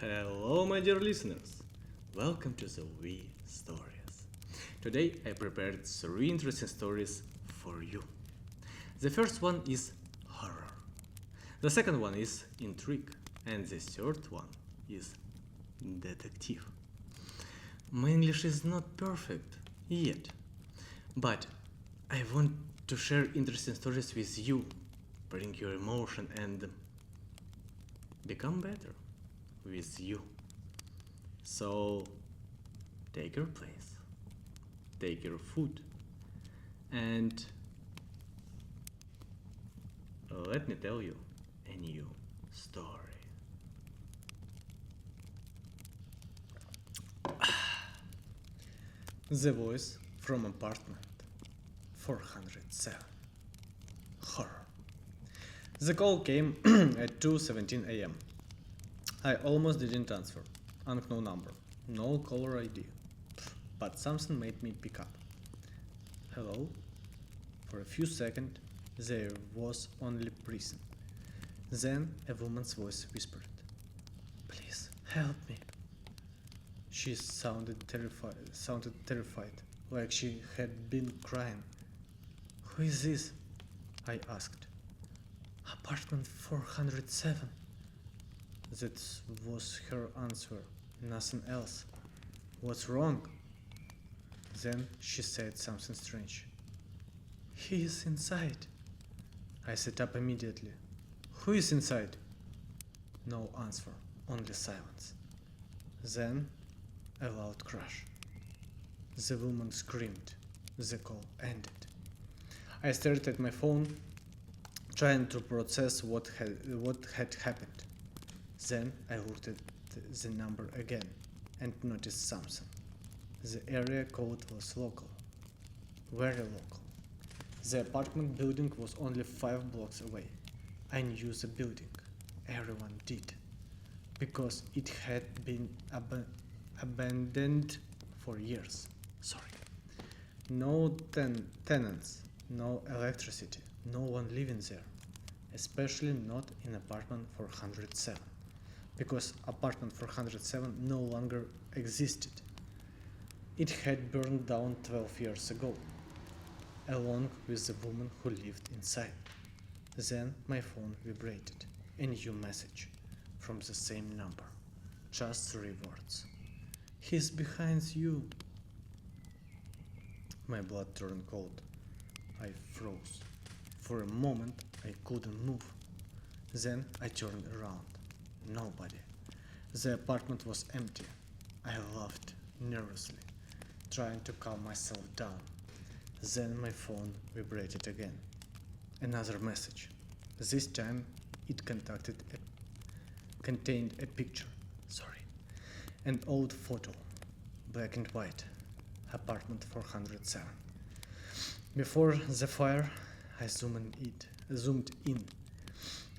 Hello, my dear listeners. Welcome to the We Stories. Today I prepared three interesting stories for you. The first one is horror. The second one is intrigue. And the third one is detective. My English is not perfect yet, but I want to share interesting stories with you, bring your emotion and become better with you. So take your place, take your food, and let me tell you a new story. The voice from apartment 407. Horror. The call came at 2:17 a.m. I almost didn't answer. Unknown number. No caller ID. But something made me pick up. Hello? For a few seconds, there was only prison. Then a woman's voice whispered, "Please help me." She sounded terrified, like she had been crying. "Who is this?" I asked. "Apartment 407. That was her answer, nothing else. "What's wrong?" Then she said something strange. "He is inside." I sat up immediately. "Who is inside?" No answer, only silence. Then a loud crash. The woman screamed. The call ended. I stared at my phone, trying to process what had happened. Then I looked at the number again and noticed something. The area code was local. Very local. The apartment building was only 5 blocks away. I knew the building. Everyone did. Because it had been abandoned for years. Sorry. No tenants, no electricity, no one living there. Especially not in apartment 407. Because apartment 407 no longer existed. It had burned down 12 years ago, along with the woman who lived inside. Then my phone vibrated. A new message from the same number. Just 3 words. "He's behind you." My blood turned cold. I froze. For a moment I couldn't move. Then I turned around. Nobody. The apartment was empty. I laughed nervously, trying to calm myself down. Then my phone vibrated again. Another message. This time it contained a picture. An old photo. Black and white. Apartment 407. Before the fire, I zoomed in,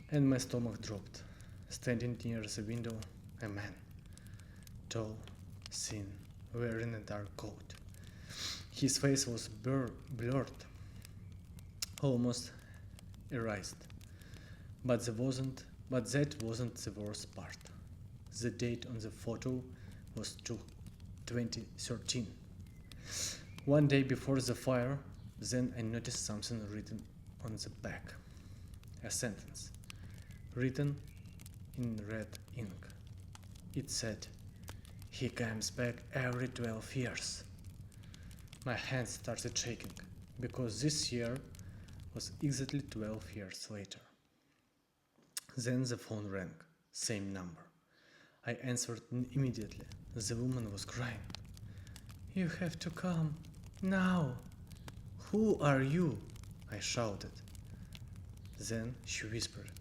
and my stomach dropped. Standing near the window, a man. Tall, thin, wearing a dark coat. His face was blurred, almost erased. But that wasn't the worst part. The date on the photo was 2013. One day before the fire, then I noticed something written on the back. A sentence, written in red ink. It said, "He comes back every 12 years. My hands started shaking, because this year was exactly 12 years later. Then the phone rang, same number. I answered immediately. The woman was crying. "You have to come, now." "Who are you?" I shouted. Then she whispered,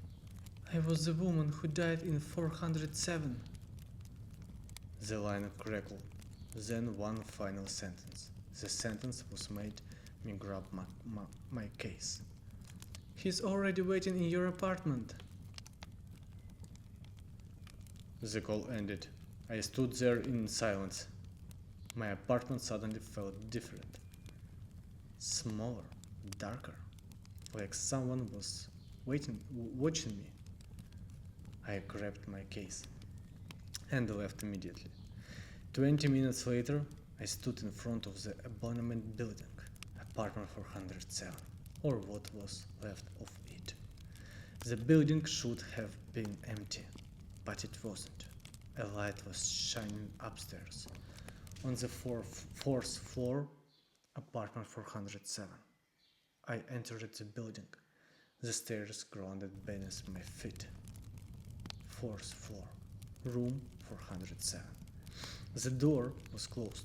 "I was the woman who died in 407. The line crackled. Then one final sentence. The sentence was made me grab my case. "He's already waiting in your apartment." The call ended. I stood there in silence. My apartment suddenly felt different. Smaller, darker, like someone was watching me. I grabbed my case. and left immediately. 20 minutes later, I stood in front of the abandoned building, apartment 407, or what was left of it. The building should have been empty, but it wasn't. A light was shining upstairs, on the fourth floor, apartment 407. I entered the building. The stairs grounded beneath my feet. Fourth floor, room 407. The door was closed,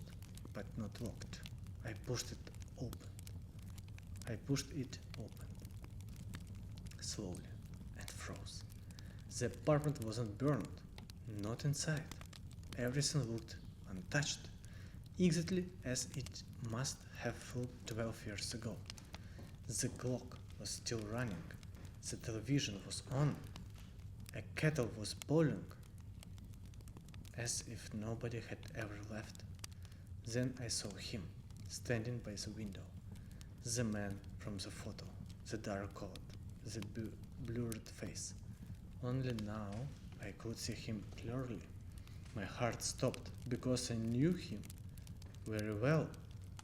but not locked. I pushed it open. Slowly, and froze. The apartment wasn't burned, not inside. Everything looked untouched, exactly as it must have looked 12 years ago. The clock was still running. The television was on. A kettle was boiling, as if nobody had ever left. Then I saw him, standing by the window. The man from the photo, the dark coat, the blurred face. Only now I could see him clearly. My heart stopped because I knew him very well.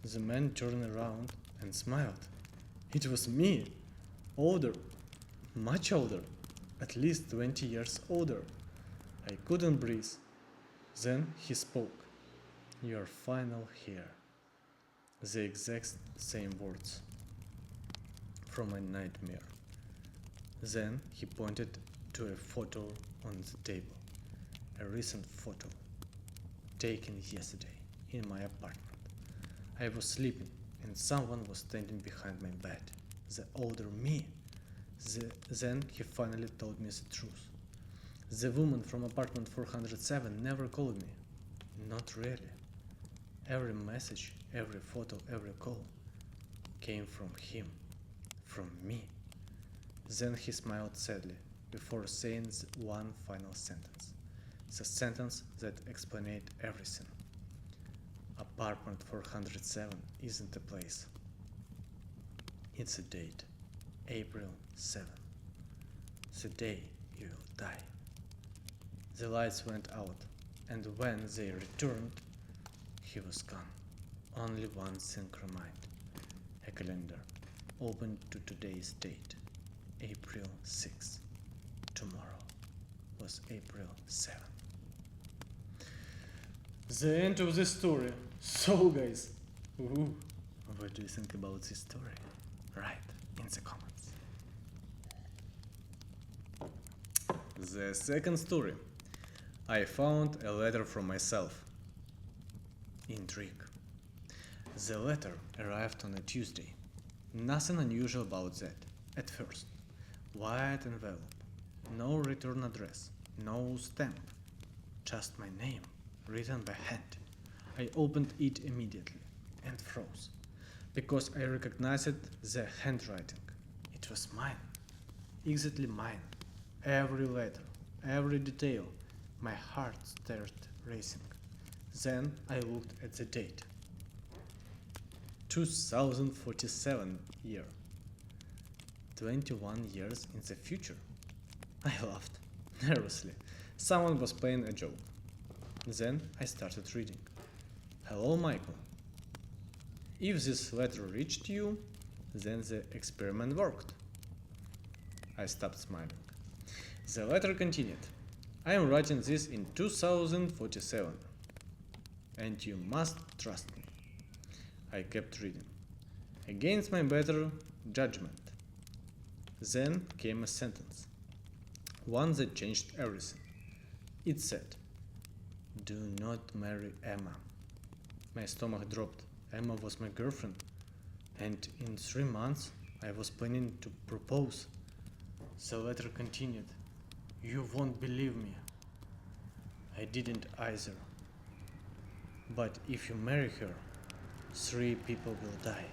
The man turned around and smiled. It was me, older, much older, at least 20 years older. I couldn't breathe. Then he spoke. "You're final here." The exact same words from a nightmare. Then he pointed to a photo on the table, a recent photo taken yesterday in my apartment. I was sleeping and someone was standing behind my bed, the older me. Then he finally told me the truth. The woman from apartment 407 never called me. Not really. Every message, every photo, every call came from him, from me. Then he smiled sadly before saying one final sentence, the sentence that explained everything. Apartment 407 isn't a place. It's a date, April 7, the day you will die. The lights went out, and when they returned, he was gone. Only one thing remained, a calendar open to today's date, April 6. Tomorrow was April 7. The end of the story. So guys, what do you think about this story? Write in the comments. The second story. I found a letter from myself. Intrigue. The letter arrived on a Tuesday. Nothing unusual about that at first. White envelope. No return address. No stamp. Just my name, written by hand. I opened it immediately and froze, because I recognized the handwriting. It was mine. Exactly mine. Every letter, every detail. My heart started racing. Then I looked at the date. 2047 year. 21 years in the future. I laughed, nervously. Someone was playing a joke. Then I started reading. Hello, Michael. If this letter reached you, then the experiment worked. I stopped smiling. The letter continued. I am writing this in 2047, and you must trust me. I kept reading. Against my better judgment. Then came a sentence, one that changed everything. It said, "Do not marry Emma." My stomach dropped. Emma was my girlfriend, and in 3 months I was planning to propose. The letter continued. You won't believe me. I didn't either. But if you marry her, 3 people will die.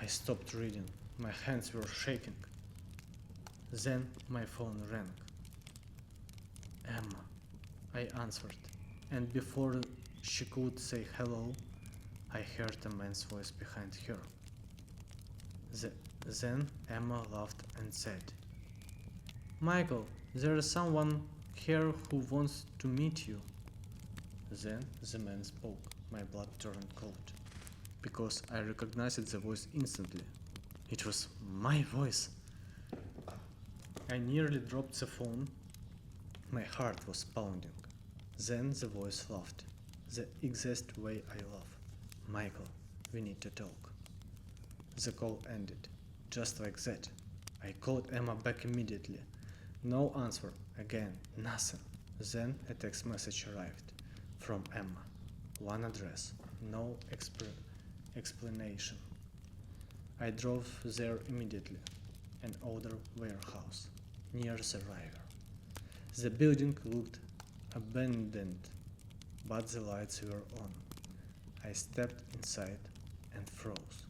I stopped reading. My hands were shaking. Then my phone rang. Emma, I answered, and before she could say hello, I heard a man's voice behind her. Then Emma laughed and said, Michael, there is someone Here who wants to meet you. Then the man spoke. My blood turned cold, because I recognized the voice instantly. It was my voice. I nearly dropped the phone. My heart was pounding. Then the voice laughed, the exact way I laugh. Michael, we need to talk. The call ended, just like that. I called Emma back immediately. No answer, again, nothing. Then a text message arrived from Emma. One address, no explanation. I drove there immediately. An older warehouse, near the river. The building looked abandoned, but the lights were on. I stepped inside and froze.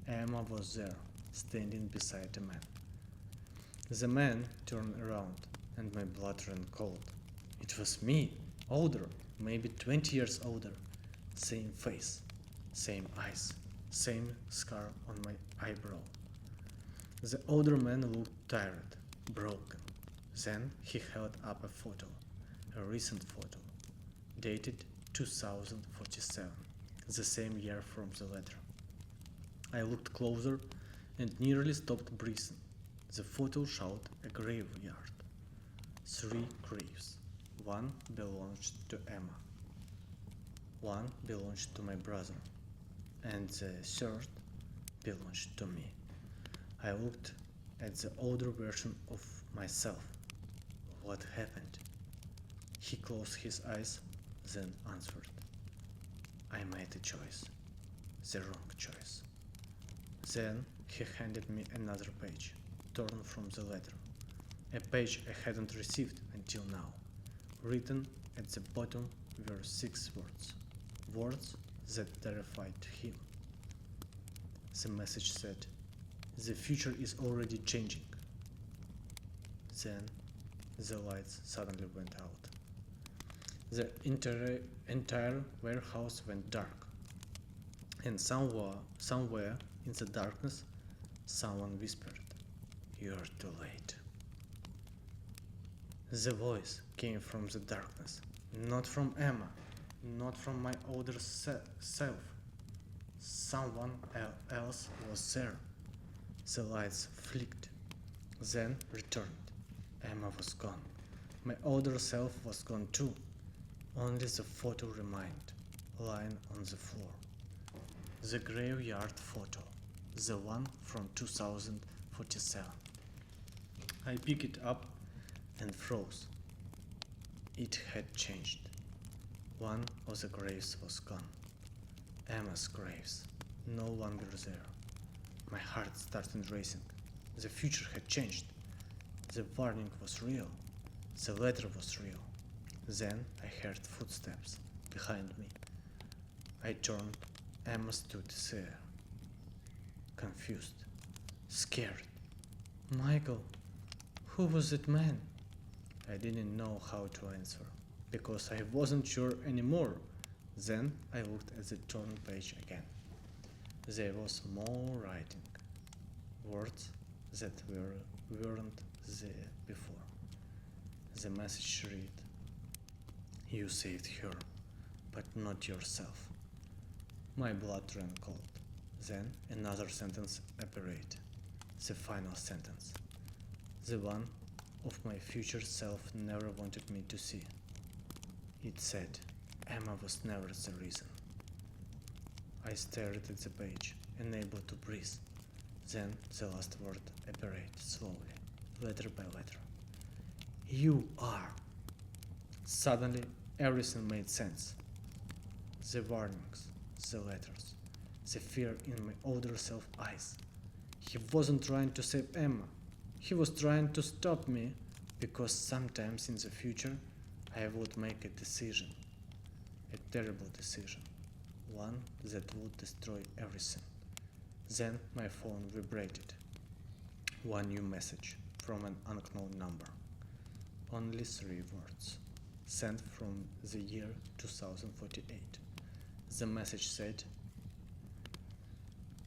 Emma was there, standing beside a man. The man turned around, and my blood ran cold. It was me, older, maybe 20 years older. Same face, same eyes, same scar on my eyebrow. The older man looked tired, broken. Then he held up a photo, a recent photo, dated 2047, the same year from the letter. I looked closer and nearly stopped breathing. The photo showed a graveyard. 3 graves. One belonged to Emma. One belonged to my brother. And the third belonged to me. I looked at the older version of myself. What happened? He closed his eyes, then answered. I made a choice. The wrong choice. Then he handed me another page, torn from the letter. A page I hadn't received until now. Written at the bottom were 6 words. Words that terrified him. The message said, the future is already changing. Then the lights suddenly went out. The entire warehouse went dark. And somewhere in the darkness, someone whispered, "You're too late." The voice came from the darkness, not from Emma, not from my older self. Someone else was there. The lights flicked, then returned. Emma was gone. My older self was gone too. Only the photo remained, lying on the floor. The graveyard photo, the one from 2047. I picked it up and froze. It had changed. One of the graves was gone. Emma's graves, no longer there. My heart started racing. The future had changed. The warning was real. The letter was real. Then I heard footsteps behind me. I turned. Emma stood there, confused, scared. Michael, who was that man? I didn't know how to answer, because I wasn't sure anymore. Then I looked at the torn page again. There was more writing, words that weren't there before. The message read, "You saved her, but not yourself." My blood ran cold. Then another sentence appeared, the final sentence, the one of my future self never wanted me to see. It said, Emma was never the reason. I stared at the page, unable to breathe. Then the last word appeared slowly, letter by letter. You are. Suddenly, everything made sense. The warnings, the letters, the fear in my older self eyes. He wasn't trying to save Emma. He was trying to stop me, because sometimes in the future I would make a decision, a terrible decision, one that would destroy everything. Then my phone vibrated. One new message from an unknown number. Only 3 words, sent from the year 2048. The message said,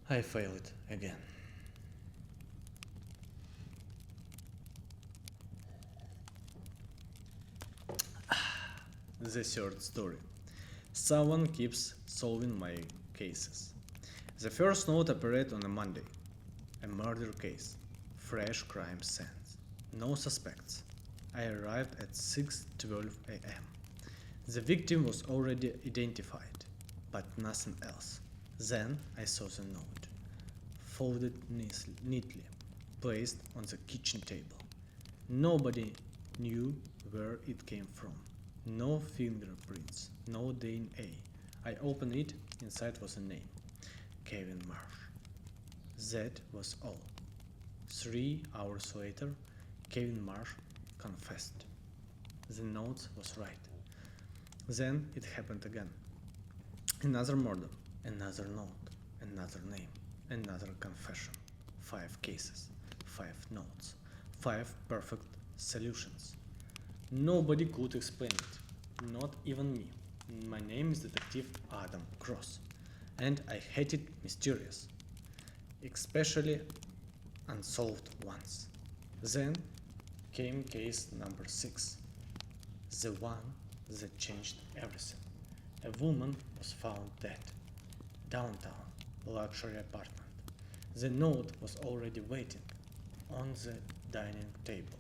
I failed again. The third story. Someone keeps solving my cases. The first note appeared on a Monday. A murder case. Fresh crime scenes. No suspects. I arrived at 6:12 a.m. The victim was already identified, but nothing else. Then I saw the note, folded neatly, placed on the kitchen table. Nobody knew where it came from. No fingerprints, no DNA. I opened it, inside was a name, Kevin Marsh. That was all. 3 hours later, Kevin Marsh confessed. The note was right. Then it happened again. Another murder, another note, another name, another confession. 5 cases, 5 notes, 5 perfect solutions. Nobody could explain it, not even me. My name is Detective Adam Cross, and I hate it mysterious, especially unsolved ones. Then came case number 6, the one that changed everything. A woman was found dead, downtown, luxury apartment. The note was already waiting on the dining table.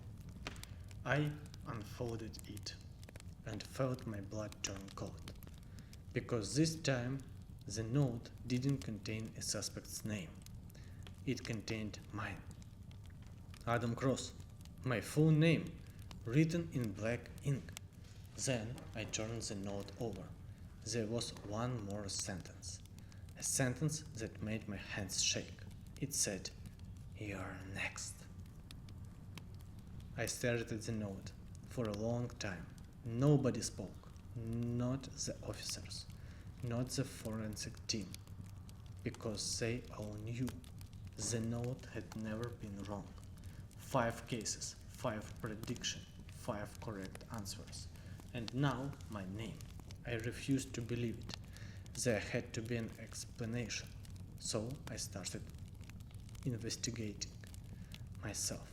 I unfolded it and felt my blood turn cold, because this time the note didn't contain a suspect's name. It contained mine. Adam Cross, my full name, written in black ink. Then I turned the note over. There was one more sentence, a sentence that made my hands shake. It said, "You're next." I stared at the note for a long time. Nobody spoke, not the officers, not the forensic team, because they all knew the note had never been wrong. 5 cases, 5 predictions, 5 correct answers, and now my name. I refused to believe it. There had to be an explanation, so I started investigating myself.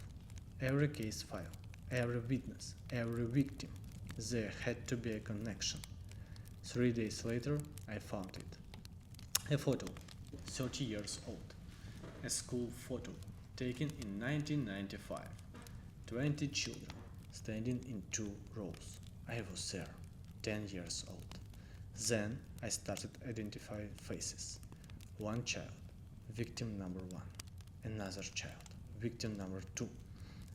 Every case file, every witness, every victim. There had to be a connection. 3 days later, I found it. A photo, 30 years old. A school photo, taken in 1995. 20 children, standing in 2 rows. I was there, 10 years old. Then I started identifying faces. One child, victim number 1. Another child, victim number 2.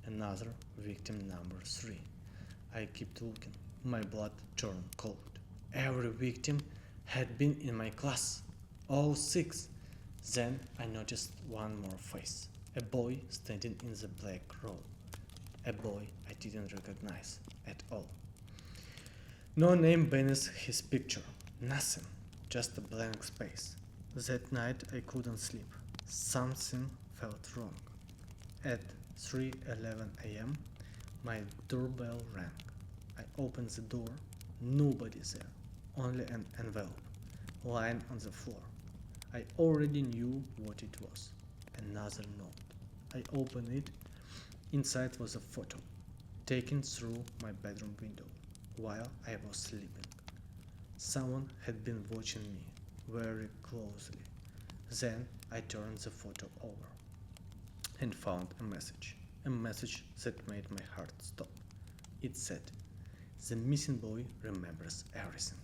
Another, victim number 3. I kept looking. My blood turned cold. Every victim had been in my class. All 6. Then I noticed one more face. A boy standing in the black row. A boy I didn't recognize at all. No name beneath his picture. Nothing. Just a blank space. That night I couldn't sleep. Something felt wrong. At 3:11 a.m., my doorbell rang. I opened the door. Nobody there. Only an envelope lying on the floor. I already knew what it was. Another note. I opened it. Inside was a photo, taken through my bedroom window while I was sleeping. Someone had been watching me very closely. Then I turned the photo over and found a message that made my heart stop. It said, "The missing boy remembers everything."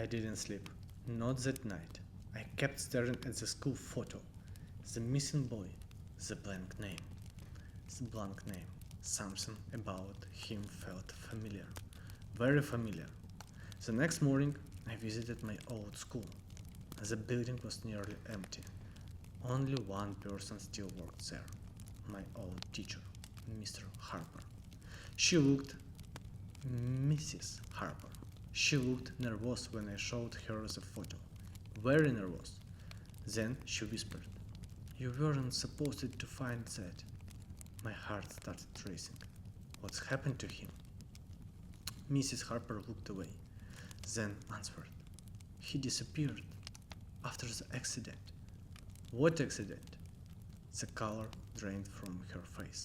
I didn't sleep, not that night. I kept staring at the school photo, the missing boy, the blank name. The blank name. Something about him felt familiar, very familiar. The next morning, I visited my old school. The building was nearly empty. Only one person still worked there, my old teacher, Mr. Harper. She looked, Mrs. Harper. She looked nervous when I showed her the photo, very nervous. Then she whispered, "You weren't supposed to find that." My heart started racing. What's happened to him? Mrs. Harper looked away, then answered, "He disappeared after the accident." What accident? The color drained from her face,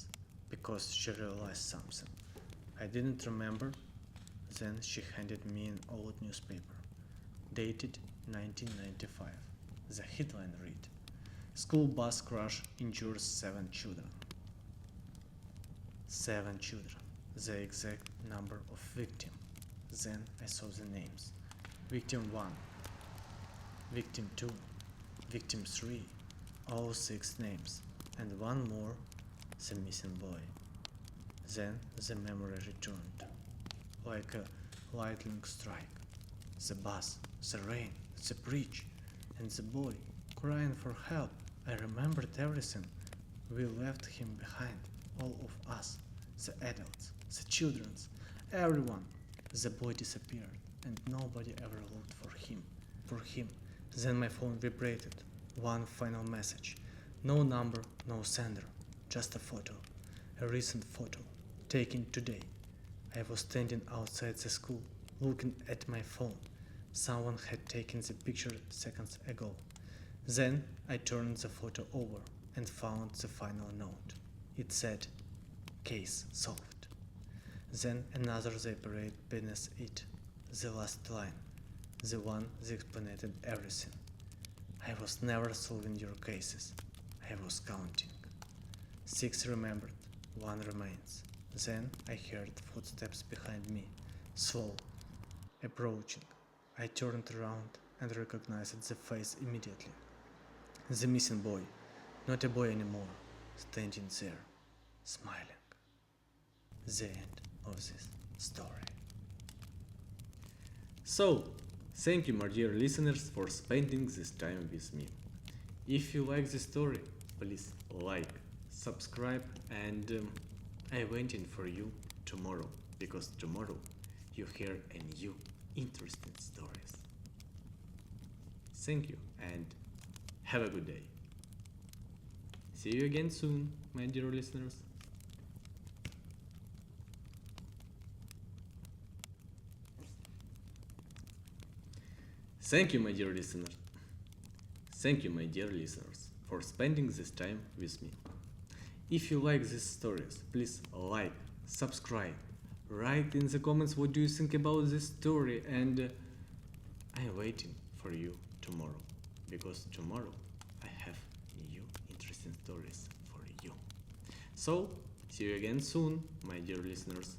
because she realized something. I didn't remember. Then she handed me an old newspaper, dated 1995. The headline read, "School bus crash injures 7 children." 7 children, the exact number of victims. Then I saw the names. Victim 1, Victim 2, Victim 3, all 6 names, and one more, the missing boy. Then the memory returned, like a lightning strike. The bus, the rain, the bridge, and the boy crying for help. I remembered everything. We left him behind, all of us, the adults, the children, everyone. The boy disappeared, and nobody ever looked for him. Then my phone vibrated. One final message. No number, no sender, just a photo. A recent photo, taken today. I was standing outside the school, looking at my phone. Someone had taken the picture seconds ago. Then I turned the photo over and found the final note. It said, "Case solved." Then another they buried beneath it, the last line, the one that explained everything. I was never solving your cases. I was counting. 6 remembered, 1 remains. Then I heard footsteps behind me, slow, approaching. I turned around and recognized the face immediately. The missing boy, not a boy anymore, standing there, smiling. The end of this story. So, thank you, my dear listeners, for spending this time with me. If you like the story, please like, subscribe, and I'm waiting for you tomorrow, because tomorrow you hear a new interesting stories. Thank you and have a good day. See you again soon, my dear listeners. Thank you, my dear listeners. Thank you, my dear listeners, for spending this time with me. If you like these stories, please like, subscribe, write in the comments what do you think about this story, and I'm waiting for you tomorrow, because tomorrow I have new interesting stories for you. So, see you again soon, my dear listeners.